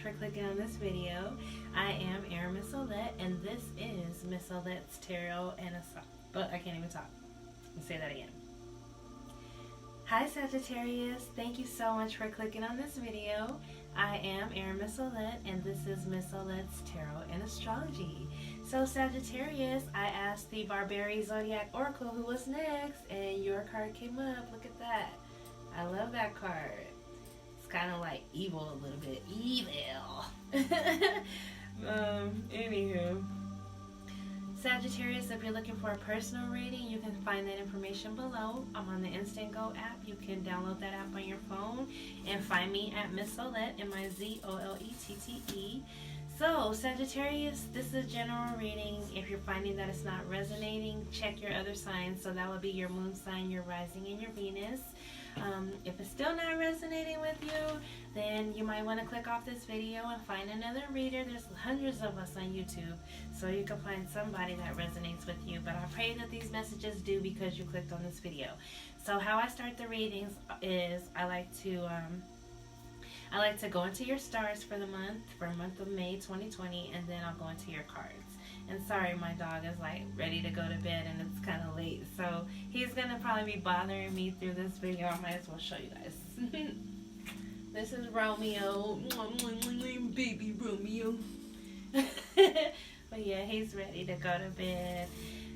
for clicking on this video. I am Miss Olette, and this is Miss Olette's Tarot and but I can't even talk. Let's say that again. Hi Sagittarius, thank you so much for clicking on this video. I am Miss Olette, and this is Miss Olette's Tarot and Astrology. So Sagittarius, I asked the Barbary Zodiac Oracle who was next, and your card came up. Look at that. I love that card. It's kind of like evil a little bit. Evil. Anywho. Sagittarius, if you're looking for a personal reading, you can find that information below. I'm on the Instant Go app. You can download that app on your phone and find me at Miss Olette, MIZOLETTE. So, Sagittarius, this is a general reading. If you're finding that it's not resonating, check your other signs. So that would be your moon sign, your rising, and your Venus. If it's still not resonating with you, then you might want to click off this video and find another reader. There's hundreds of us on YouTube, so you can find somebody that resonates with you. But I pray that these messages do, because you clicked on this video. So how I start the readings is I like to go into your stars for the month of May 2020, and then I'll go into your cards. And sorry, my dog is like ready to go to bed and it's kind of late, so he's gonna probably be bothering me through this video. I might as well show you guys. This is Romeo, baby Romeo. But yeah, he's ready to go to bed.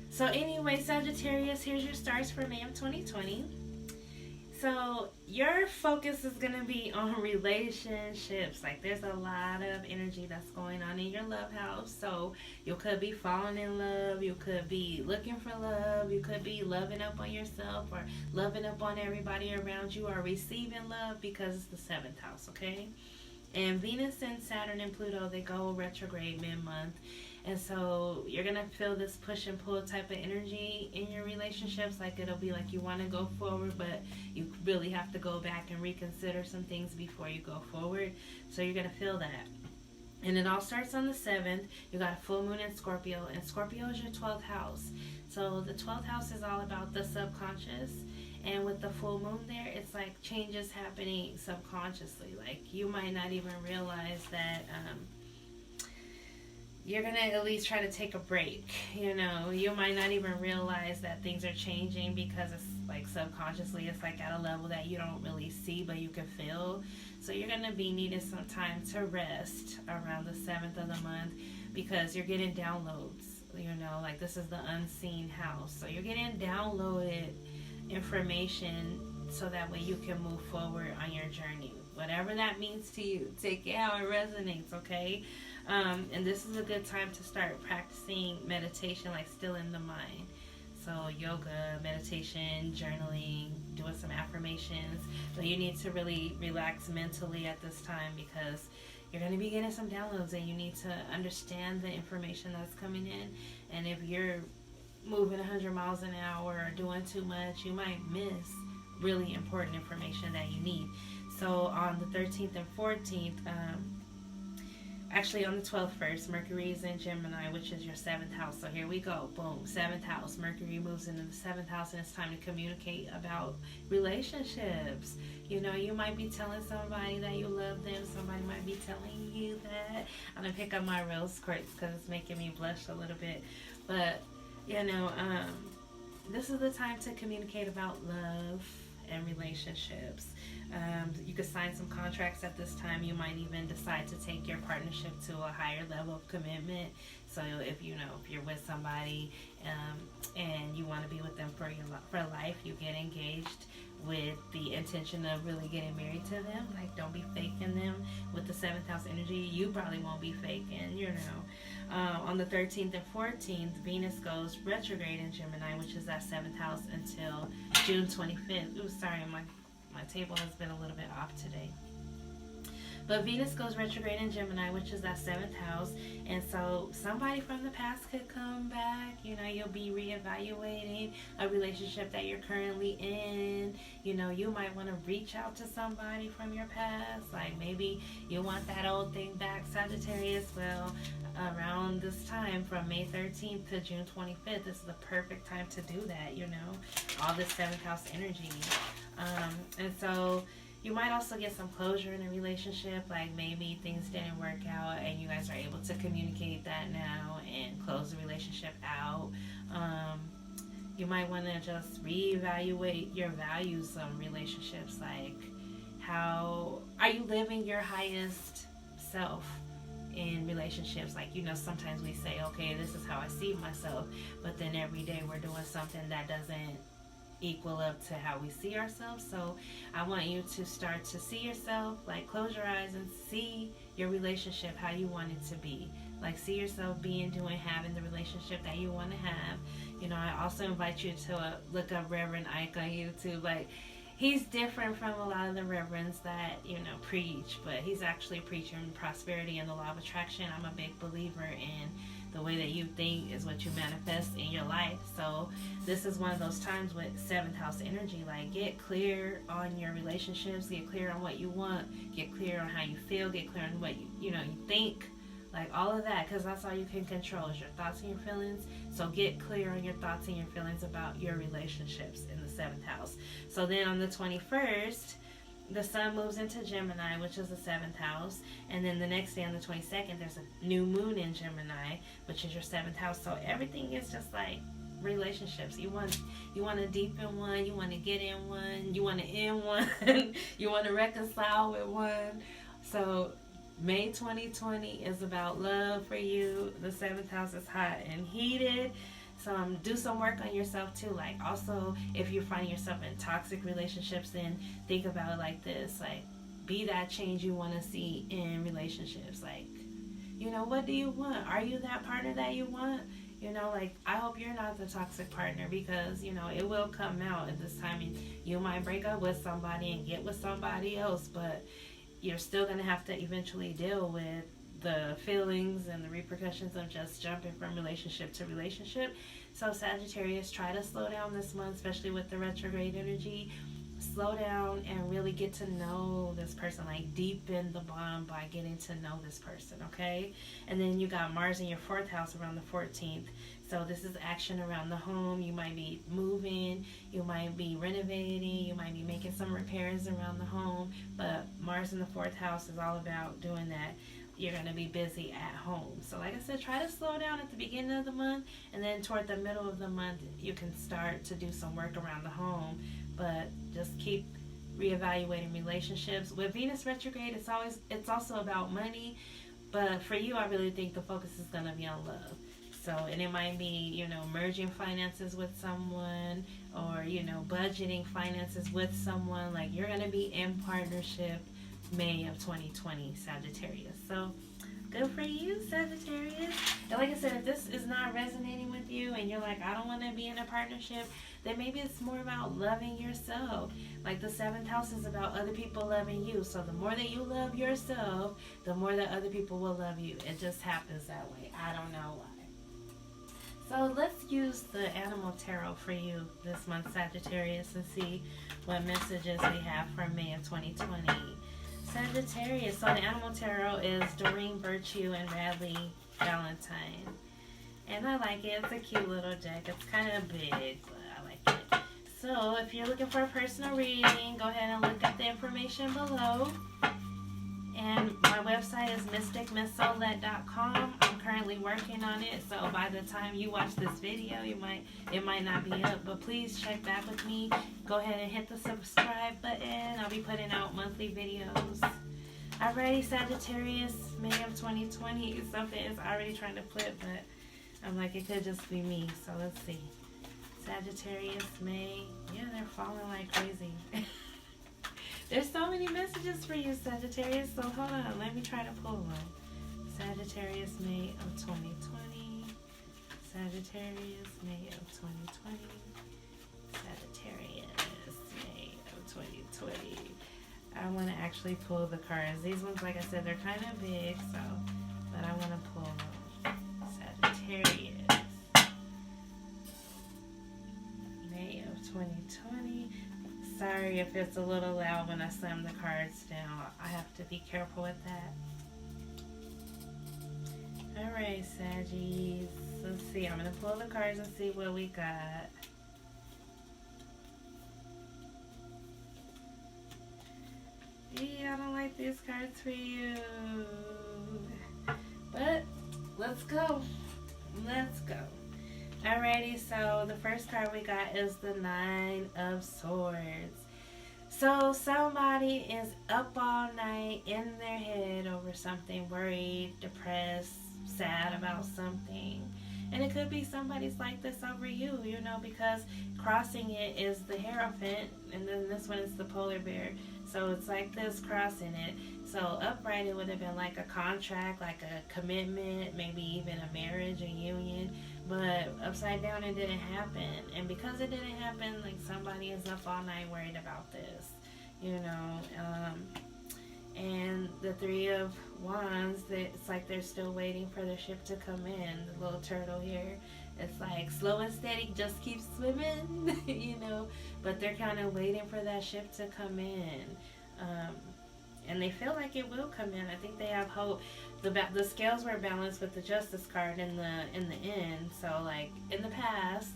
So anyway, Sagittarius, here's your stars for May of 2020. So your focus is going to be on relationships. Like, there's a lot of energy that's going on in your love house. So you could be falling in love. You could be looking for love. You could be loving up on yourself or loving up on everybody around you, or receiving love, because it's the 7th house, okay? And Venus and Saturn and Pluto, they go retrograde mid-month. And so you're going to feel this push and pull type of energy in your relationships. Like, it'll be like you want to go forward, but you really have to go back and reconsider some things before you go forward. So you're going to feel that. And it all starts on the 7th. You got a full moon in Scorpio, and Scorpio is your 12th house. So the 12th house is all about the subconscious. And with the full moon there, it's like changes happening subconsciously. Like, you might not even realize that you're going to at least try to take a break. You know, you might not even realize that things are changing, because it's like subconsciously, it's like at a level that you don't really see, but you can feel. So you're going to be needing some time to rest around the 7th of the month, because you're getting downloads. You know, like, this is the unseen house. So you're getting downloaded information so that way you can move forward on your journey. Whatever that means to you, take it how it resonates, okay? And this is a good time to start practicing meditation, like stilling the mind. So yoga, meditation, journaling, doing some affirmations. But you need to really relax mentally at this time, because you're going to be getting some downloads, and you need to understand the information that's coming in. And if you're moving 100 miles an hour or doing too much, you might miss really important information that you need. So on the 13th and 14th, actually on the 12th first, Mercury is in Gemini, which is your 7th house. So here we go. Boom. 7th house. Mercury moves into the 7th house, and it's time to communicate about relationships. You know, you might be telling somebody that you love them. Somebody might be telling you that. I'm going to pick up my rose quartz because it's making me blush a little bit. But, you know, this is the time to communicate about love and relationships. You could sign some contracts at this time. You might even decide to take your partnership to a higher level of commitment. So if you're with somebody and you want to be with them for life, you get engaged with the intention of really getting married to them. Like, don't be faking them. With the 7th house energy, you probably won't be faking, you know. On the 13th and 14th, Venus goes retrograde in Gemini, which is that 7th house, until June 25th. Ooh, sorry, my table has been a little bit off today. But Venus goes retrograde in Gemini, which is that 7th house. And so somebody from the past could come back. You know, you'll be reevaluating a relationship that you're currently in. You know, you might want to reach out to somebody from your past. Like, maybe you want that old thing back, Sagittarius. Well, around this time, from May 13th to June 25th, this is the perfect time to do that, you know. All this 7th house energy. And so You might also get some closure in a relationship, like maybe things didn't work out and you guys are able to communicate that now and close the relationship out. You might want to just reevaluate your values on relationships, like how are you living your highest self in relationships? Like, you know, sometimes we say, okay, this is how I see myself, but then every day we're doing something that doesn't equal up to how we see ourselves. So I want you to start to see yourself, like close your eyes and see your relationship how you want it to be. Like, see yourself being, doing, having the relationship that you want to have. You know, I also invite you to look up Reverend Ike on YouTube. Like, he's different from a lot of the reverends that, you know, preach, but he's actually preaching prosperity and the law of attraction. I'm a big believer in the way that you think is what you manifest in your life. So this is one of those times with 7th house energy. Like, get clear on your relationships, get clear on what you want, get clear on how you feel, get clear on what you think. Like, all of that, because that's all you can control is your thoughts and your feelings. So get clear on your thoughts and your feelings about your relationships in the 7th house. So then on the 21st, the sun moves into Gemini, which is the 7th house. And then the next day on the 22nd, there's a new moon in Gemini, which is your 7th house. So everything is just like relationships. You want to deepen one, you want to get in one, you want to end one, you want to reconcile with one. So May 2020 is about love for you. The 7th house is hot and heated. So do some work on yourself too. Like, also, if you're finding yourself in toxic relationships, then think about it like this. Like, be that change you want to see in relationships. Like, you know, what do you want? Are you that partner that you want? You know, like, I hope you're not the toxic partner, because, you know, it will come out at this time. And you might break up with somebody and get with somebody else, but you're still going to have to eventually deal with the feelings and the repercussions of just jumping from relationship to relationship. So Sagittarius, try to slow down this month, especially with the retrograde energy. Slow down and really get to know this person, like deepen the bond by getting to know this person, okay? And then you got Mars in your 4th house around the 14th. So this is action around the home. You might be moving, you might be renovating, you might be making some repairs around the home. But Mars in the 4th house is all about doing that. You're going to be busy at home. So like I said, try to slow down at the beginning of the month, and then toward the middle of the month, you can start to do some work around the home. But just keep reevaluating relationships. With Venus retrograde, it's also about money. But for you, I really think the focus is going to be on love. So, and it might be, you know, merging finances with someone, or, you know, budgeting finances with someone. Like, you're going to be in partnership May of 2020, Sagittarius. So, good for you, Sagittarius. And like I said, if this is not resonating with you and you're like, I don't want to be in a partnership, then maybe it's more about loving yourself. Like, the 7th house is about other people loving you. So the more that you love yourself, the more that other people will love you. It just happens that way. I don't know why. So let's use the Animal Tarot for you this month, Sagittarius, and see what messages we have for May of 2020. Sagittarius, so the Animal Tarot is Doreen Virtue and Radley Valentine. And I like it. It's a cute little deck. It's kind of big, but I like it. So if you're looking for a personal reading, go ahead and look at the information below. And my website is mysticmissolette.com. I'm currently working on it, so by the time you watch this video, it might not be up. But please check back with me. Go ahead and hit the subscribe button. I'll be putting out monthly videos. Alrighty, Sagittarius, May of 2020. Something is already trying to flip, but I'm like, it could just be me. So let's see. Sagittarius, May. Yeah, they're falling like crazy. There's so many messages for you, Sagittarius, so hold on. Let me try to pull one. Sagittarius, May of 2020. Sagittarius, May of 2020. Sagittarius, May of 2020. I want to actually pull the cards. These ones, like I said, they're kind of big, so, but I want to pull them. Sagittarius, May of 2020. Sorry if it's a little loud when I slam the cards down. I have to be careful with that. Alright, Saggies. Let's see. I'm going to pull the cards and see what we got. Yeah, I don't like these cards for you. But let's go. Let's go. Alrighty, so the first card we got is the Nine of Swords. So somebody is up all night in their head over something, worried, depressed, sad about something. And it could be somebody's like this over you, you know, because crossing it is the Hierophant, and then this one is the Polar Bear. So it's like this crossing it. So upright, it would have been like a contract, like a commitment, maybe even a marriage, a union. But upside down, it didn't happen. And because it didn't happen, like somebody is up all night worried about this, you know. And the Three of Wands, it's like they're still waiting for the ship to come in. The little turtle here, it's like slow and steady, just keep swimming, you know. But they're kind of waiting for that ship to come in. And they feel like it will come in. I think they have hope. The scales were balanced with the Justice card in the end. So like in the past,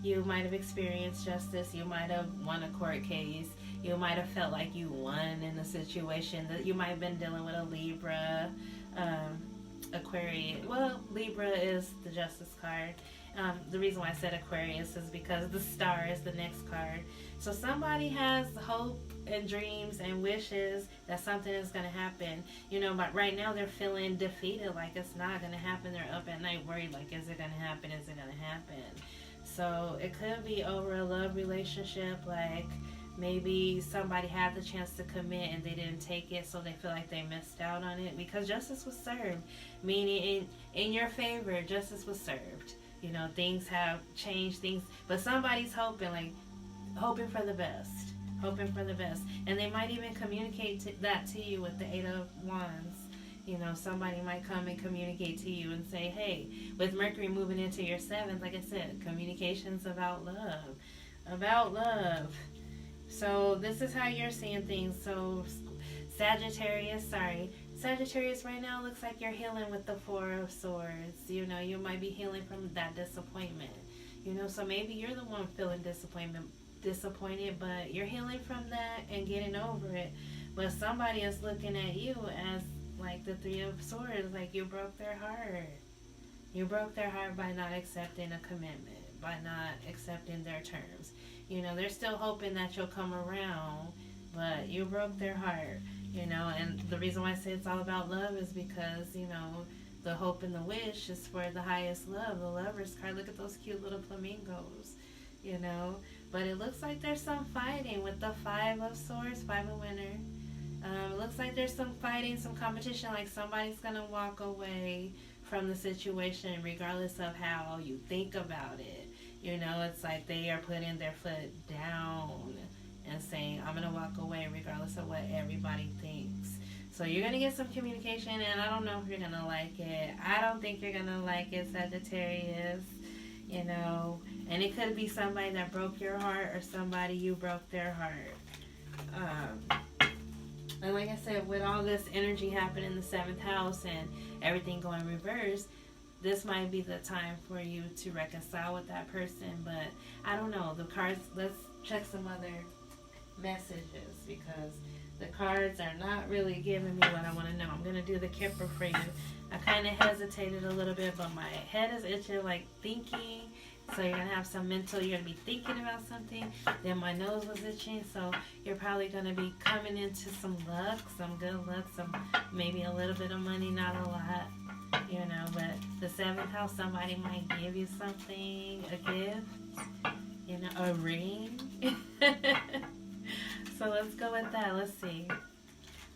you might have experienced justice. You might have won a court case. You might have felt like you won in a situation. That you might have been dealing with a Libra, Aquarius. Well, Libra is the Justice card. The reason why I said Aquarius is because the Star is the next card. So somebody has hope and dreams and wishes that something is going to happen, you know, but right now they're feeling defeated, like it's not going to happen. They're up at night worried, like, is it going to happen? Is it going to happen? So it could be over a love relationship, like maybe somebody had the chance to commit and they didn't take it, so they feel like they missed out on it because justice was served, meaning in your favor, justice was served. You know, things have changed, but somebody's hoping for the best. Hoping for the best. And they might even communicate that to you with the Eight of Wands. You know, somebody might come and communicate to you and say, hey, with Mercury moving into your 7th, like I said, communication's about love. About love. So this is how you're seeing things. So Sagittarius right now looks like you're healing with the Four of Swords. You know, you might be healing from that disappointment. You know, so maybe you're the one feeling disappointed, but you're healing from that and getting over it. But somebody is looking at you as like the Three of Swords, like you broke their heart. You broke their heart by not accepting a commitment, by not accepting their terms. You know, they're still hoping that you'll come around, but you broke their heart, you know. And the reason why I say it's all about love is because, you know, the hope and the wish is for the highest love. The Lovers card, look at those cute little flamingos, you know. But it looks like there's some fighting with the Five of Swords, Five of Winter. It looks like there's some fighting, some competition, like somebody's going to walk away from the situation regardless of how you think about it. You know, it's like they are putting their foot down and saying, I'm going to walk away regardless of what everybody thinks. So you're going to get some communication, and I don't know if you're going to like it. I don't think you're going to like it, Sagittarius. You know, and it could be somebody that broke your heart or somebody you broke their heart. And like I said, with all this energy happening in the 7th house and everything going reverse, this might be the time for you to reconcile with that person. But I don't know. The cards, let's check some other messages because the cards are not really giving me what I want to know. I'm going to do the Kipper for you. I kind of hesitated a little bit, but my head is itching, like thinking. So you're going to have some mental, you're going to be thinking about something. Then my nose was itching, so you're probably going to be coming into some luck, some good luck, some maybe a little bit of money, not a lot, you know. But the 7th house, somebody might give you something, a gift, you know, a ring. So let's go with that. Let's see.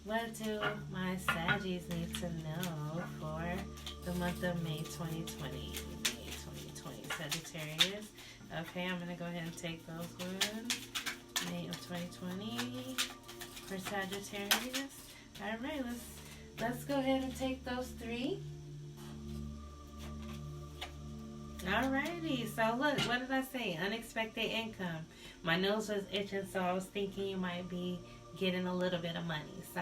What do my Saggies need to know for the month of May 2020? May 2020, Sagittarius. Okay, I'm going to go ahead and take those ones. May of 2020 for Sagittarius. All right, let's go ahead and take those 3. Alrighty, so look, what did I say? Unexpected income. My nose was itching, so I was thinking you might be getting a little bit of money. So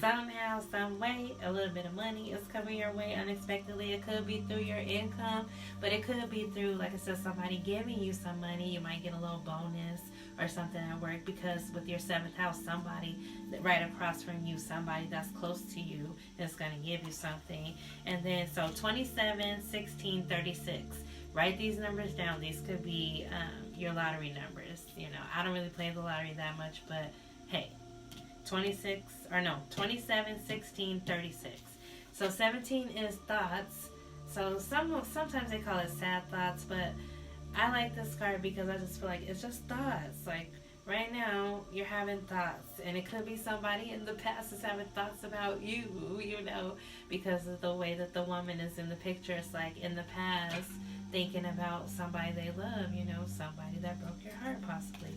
somehow, some way, a little bit of money is coming your way unexpectedly. It could be through your income, but it could be through, like I said, somebody giving you some money. You might get a little bonus or something at work, because with your 7th house, somebody right across from you, somebody that's close to you, is going to give you something. And then, so 27, 16, 36. Write these numbers down. These could be your lottery numbers. You know, I don't really play the lottery that much, but hey, 27, 16, 36. So 17 is thoughts. So sometimes they call it sad thoughts, but I like this card because I just feel like it's just thoughts. Like right now, you're having thoughts, and it could be somebody in the past is having thoughts about you, you know, because of the way that the woman is in the picture. It's like in the past, thinking about somebody they love, you know, somebody that broke your heart possibly.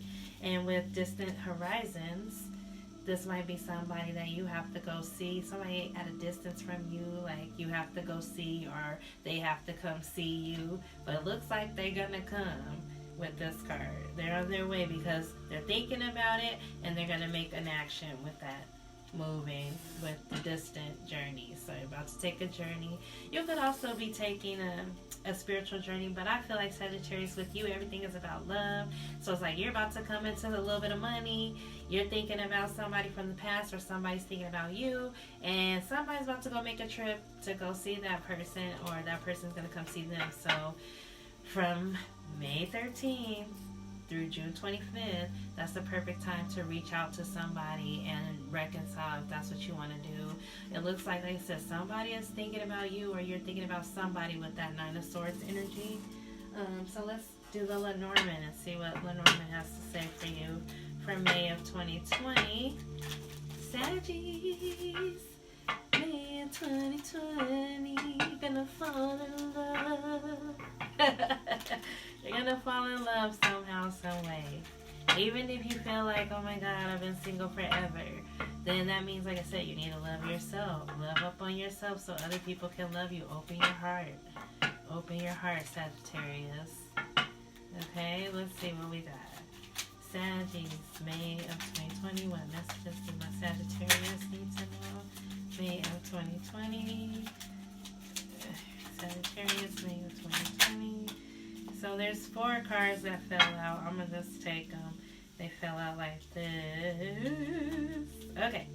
And with distant horizons, this might be somebody that you have to go see, somebody at a distance from you, like you have to go see, or they have to come see you. But it looks like they're gonna come with this card. They're on their way because they're thinking about it, and they're gonna make an action with that, moving with the distant journey. So you're about to take a journey. You could also be taking a spiritual journey, but I feel like Sagittarius, with you, everything is about love. So it's like you're about to come into a little bit of money. You're thinking about somebody from the past, or somebody's thinking about you, and somebody's about to go make a trip to go see that person, or that person's going to come see them. So from May 13th through June 25th, that's the perfect time to reach out to somebody and reconcile if that's what you want to do. It looks like I said, somebody is thinking about you, or you're thinking about somebody with that 9 of Swords energy. So let's do the Lenormand and see what Lenormand has to say for you for May of 2020. Saggies, May of 2020, you're gonna fall in love. You're gonna fall in love somehow, some way. Even if you feel like, oh my God, I've been single forever, then that means, like I said, you need to love yourself. Love up on yourself so other people can love you. Open your heart. Open your heart, Sagittarius. Okay, let's see what we got. Saggies, May of 2020. What messages do my Sagittarius need to know? May of 2020. Sagittarius, May of 2020. So there's 4 cards that fell out. I'm going to just take them. They fell out like this. Okay.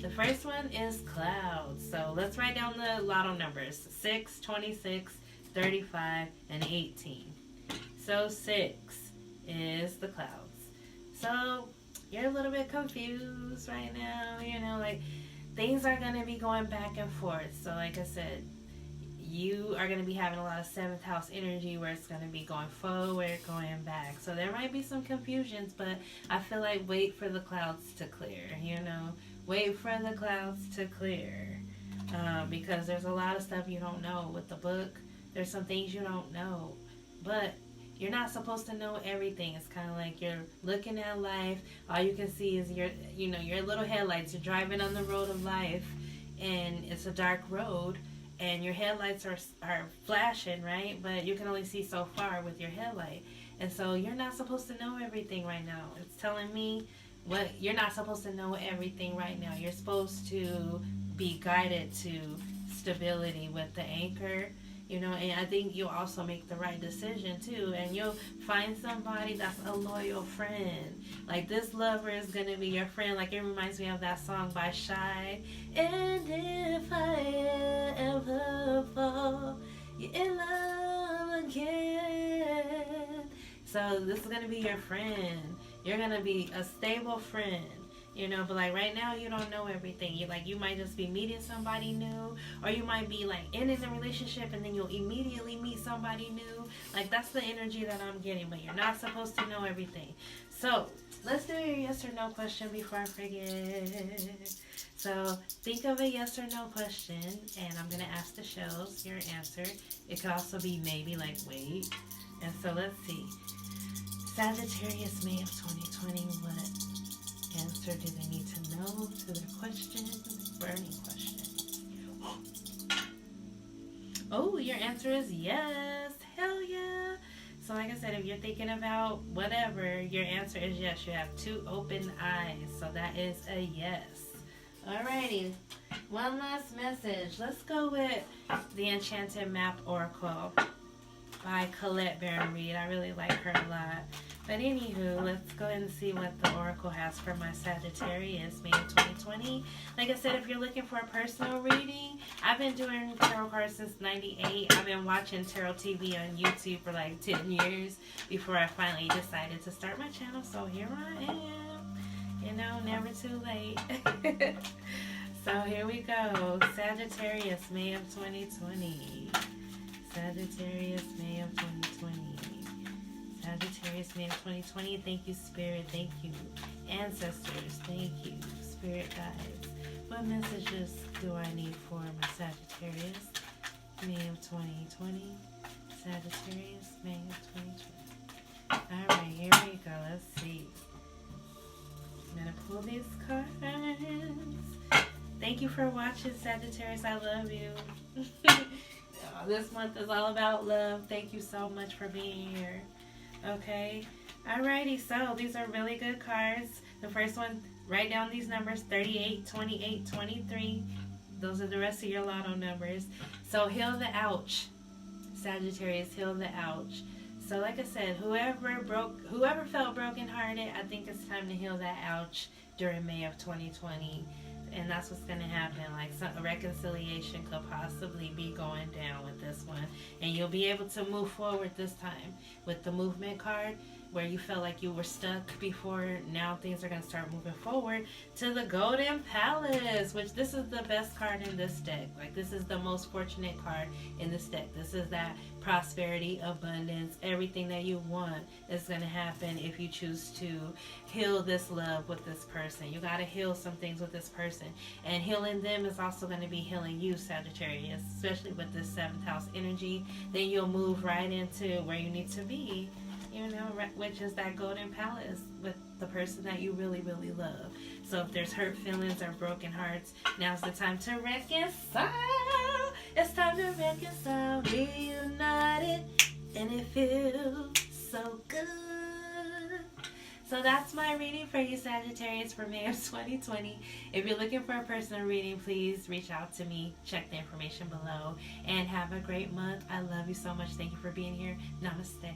The first one is clouds. So let's write down the lotto numbers. 6, 26, 35, and 18. So 6 is the clouds. So you're a little bit confused right now. You know, like things are going to be going back and forth. So like I said, you are going to be having a lot of 7th house energy where it's going to be going forward, going back. So there might be some confusions, but I feel like wait for the clouds to clear, you know. Wait for the clouds to clear. Because there's a lot of stuff you don't know with the book. There's some things you don't know. But you're not supposed to know everything. It's kind of like you're looking at life. All you can see is your little headlights. You're driving on the road of life, and it's a dark road. And your headlights are flashing, right? But you can only see so far with your headlight. And so you're not supposed to know everything right now. It's telling me you're not supposed to know everything right now. You're supposed to be guided to stability with the anchor, you know, and I think you'll also make the right decision too. And you'll find somebody that's a loyal friend. Like this lover is going to be your friend. Like it reminds me of that song by Shy. And if I ever fall in love again. So this is going to be your friend. You're going to be a stable friend. You know, but like right now you don't know everything. You might just be meeting somebody new, or you might be like in a relationship and then you'll immediately meet somebody new. Like that's the energy that I'm getting, but you're not supposed to know everything. So let's do your yes or no question before I forget. So think of a yes or no question, and I'm gonna ask the shows your answer. It could also be maybe, like wait. And so let's see. Sagittarius, May of 2020, what answer do they need to know to their question? Burning question. Oh, your answer is yes. Hell yeah. So like I said, if you're thinking about whatever, your answer is yes. You have 2 open eyes. So that is a yes. Alrighty. One last message. Let's go with the Enchanted Map Oracle by Colette Baron Reed. I really like her a lot. But anywho, let's go ahead and see what the Oracle has for my Sagittarius May of 2020. Like I said, if you're looking for a personal reading, I've been doing tarot cards since '98. I've been watching tarot TV on YouTube for like 10 years before I finally decided to start my channel. So here I am. You know, never too late. So here we go. Sagittarius May of 2020. Sagittarius May of 2020. Sagittarius May of 2020. Thank you, Spirit. Thank you, Ancestors. Thank you, Spirit Guides. What messages do I need for my Sagittarius May of 2020? Sagittarius May of 2020. Alright, here we go. Let's see. I'm going to pull these cards. Thank you for watching, Sagittarius. I love you. This month is all about love. Thank you so much for being here. Okay. Alrighty, so these are really good cards. The first one, write down these numbers, 38, 28, 23. Those are the rest of your lotto numbers. So heal the ouch. Sagittarius, heal the ouch. So like I said, whoever felt brokenhearted, I think it's time to heal that ouch during May of 2020. And that's what's going to happen. Like a reconciliation could possibly be going down with this one. And you'll be able to move forward this time with the movement card, where you felt like you were stuck before. Now things are going to start moving forward to the Golden Palace, which this is the best card in this deck. Like this is the most fortunate card in this deck. This is that prosperity, abundance, everything that you want is going to happen if you choose to heal this love with this person. You got to heal some things with this person, and healing them is also going to be healing you, Sagittarius, especially with this 7th house energy. Then you'll move right into where you need to be, you know, which is that Golden Palace with the person that you really, really love. So if there's hurt feelings or broken hearts, now's the time to reconcile. It's time to reconcile, reunited, and it feels so good. So that's my reading for you, Sagittarius, for May of 2020. If you're looking for a personal reading, please reach out to me. Check the information below. And have a great month. I love you so much. Thank you for being here. Namaste.